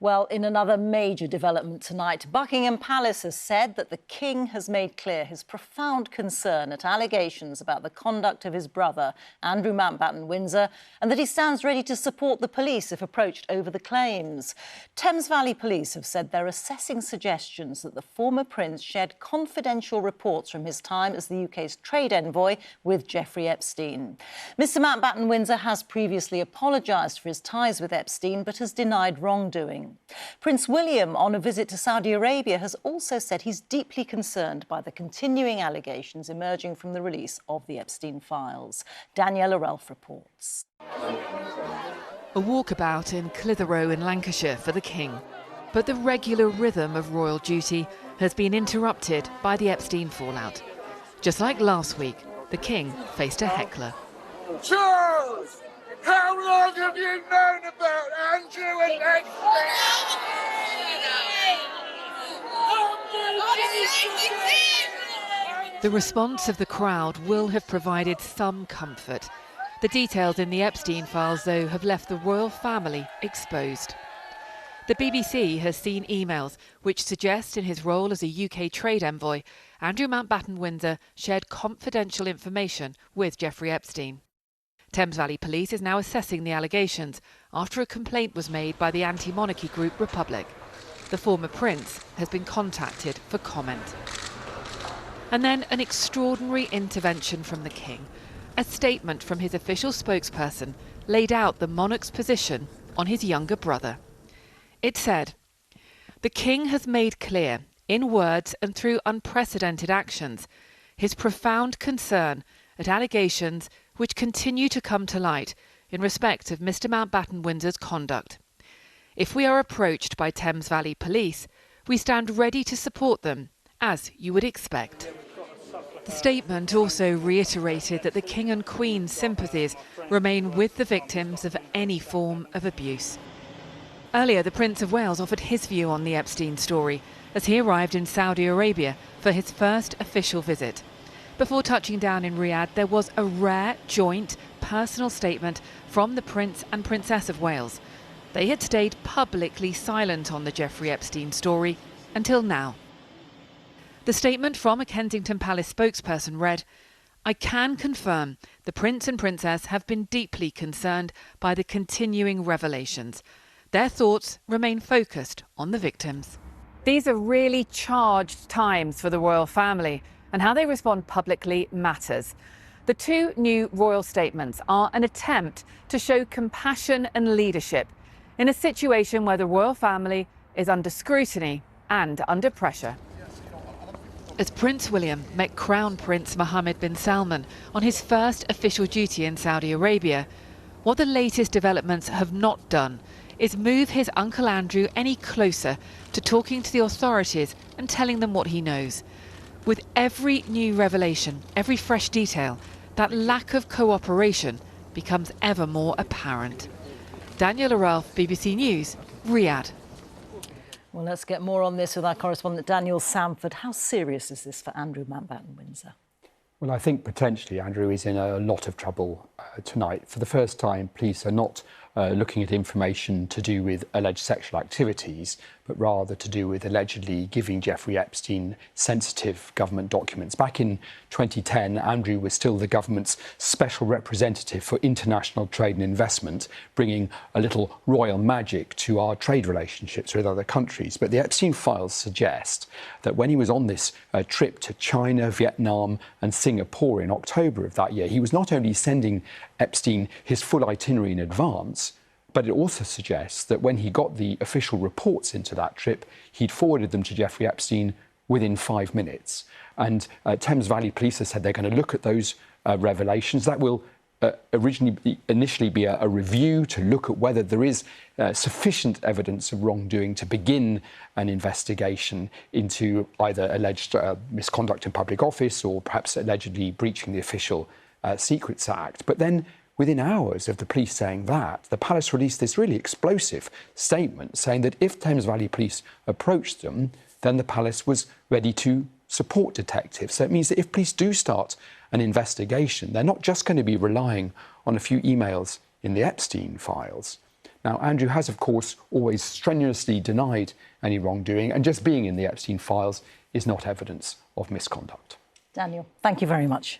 Well, in another major development tonight, Buckingham Palace has said that the King has made clear his profound concern at allegations about the conduct of his brother, Andrew Mountbatten-Windsor, and that he stands ready to support the police if approached over the claims. Thames Valley Police have said they're assessing suggestions that the former prince shared confidential reports from his time as the UK's trade envoy with Jeffrey Epstein. Mr Mountbatten-Windsor has previously apologised for his ties with Epstein, but has denied wrongdoing. Prince William, on a visit to Saudi Arabia, has also said he's deeply concerned by the continuing allegations emerging from the release of the Epstein files. Daniela Relph reports. A walkabout in Clitheroe in Lancashire for the King. But the regular rhythm of royal duty has been interrupted by the Epstein fallout. Just like last week, the King faced a heckler. Charles! How long have you known about Andrew and Epstein? The response of the crowd will have provided some comfort. The details in the Epstein files, though, have left the royal family exposed. The BBC has seen emails which suggest in his role as a UK trade envoy, Andrew Mountbatten-Windsor shared confidential information with Jeffrey Epstein. Thames Valley Police is now assessing the allegations after a complaint was made by the anti-monarchy group Republic. The former prince has been contacted for comment. And then an extraordinary intervention from the King. A statement from his official spokesperson laid out the monarch's position on his younger brother. It said, "The King has made clear, in words and through unprecedented actions, his profound concern at allegations which continue to come to light in respect of Mr Mountbatten-Windsor's conduct. If we are approached by Thames Valley Police, we stand ready to support them, as you would expect." The statement also reiterated that the King and Queen's sympathies remain with the victims of any form of abuse. Earlier, the Prince of Wales offered his view on the Epstein story as he arrived in Saudi Arabia for his first official visit. Before touching down in Riyadh, there was a rare, joint, personal statement from the Prince and Princess of Wales. They had stayed publicly silent on the Jeffrey Epstein story until now. The statement from a Kensington Palace spokesperson read, "I can confirm the Prince and Princess have been deeply concerned by the continuing revelations. Their thoughts remain focused on the victims." These are really charged times for the royal family, and how they respond publicly matters. The two new royal statements are an attempt to show compassion and leadership in a situation where the royal family is under scrutiny and under pressure. As Prince William met Crown Prince Mohammed bin Salman on his first official duty in Saudi Arabia, what the latest developments have not done is move his Uncle Andrew any closer to talking to the authorities and telling them what he knows. With every new revelation, every fresh detail, that lack of cooperation becomes ever more apparent. Daniela Relph, BBC News, Riyadh. Well, let's get more on this with our correspondent Daniel Samford. How serious is this for Andrew Mountbatten-Windsor? Well, I think potentially Andrew is in a lot of trouble tonight. For the first time, police are not looking at information to do with alleged sexual activities, but rather to do with allegedly giving Jeffrey Epstein sensitive government documents. Back in 2010, Andrew was still the government's special representative for international trade and investment, bringing a little royal magic to our trade relationships with other countries. But the Epstein files suggest that when he was on this trip to China, Vietnam and Singapore in October of that year, he was not only sending Epstein his full itinerary in advance, but it also suggests that when he got the official reports into that trip, he'd forwarded them to Jeffrey Epstein within 5 minutes. And Thames Valley Police have said they're going to look at those revelations. That will initially be a review to look at whether there is sufficient evidence of wrongdoing to begin an investigation into either alleged misconduct in public office or perhaps allegedly breaching the Official Secrets Act. But then within hours of the police saying that, the palace released this really explosive statement saying that if Thames Valley Police approached them, then the palace was ready to support detectives. So it means that if police do start an investigation, they're not just going to be relying on a few emails in the Epstein files. Now, Andrew has, of course, always strenuously denied any wrongdoing, and just being in the Epstein files is not evidence of misconduct. Daniel, thank you very much.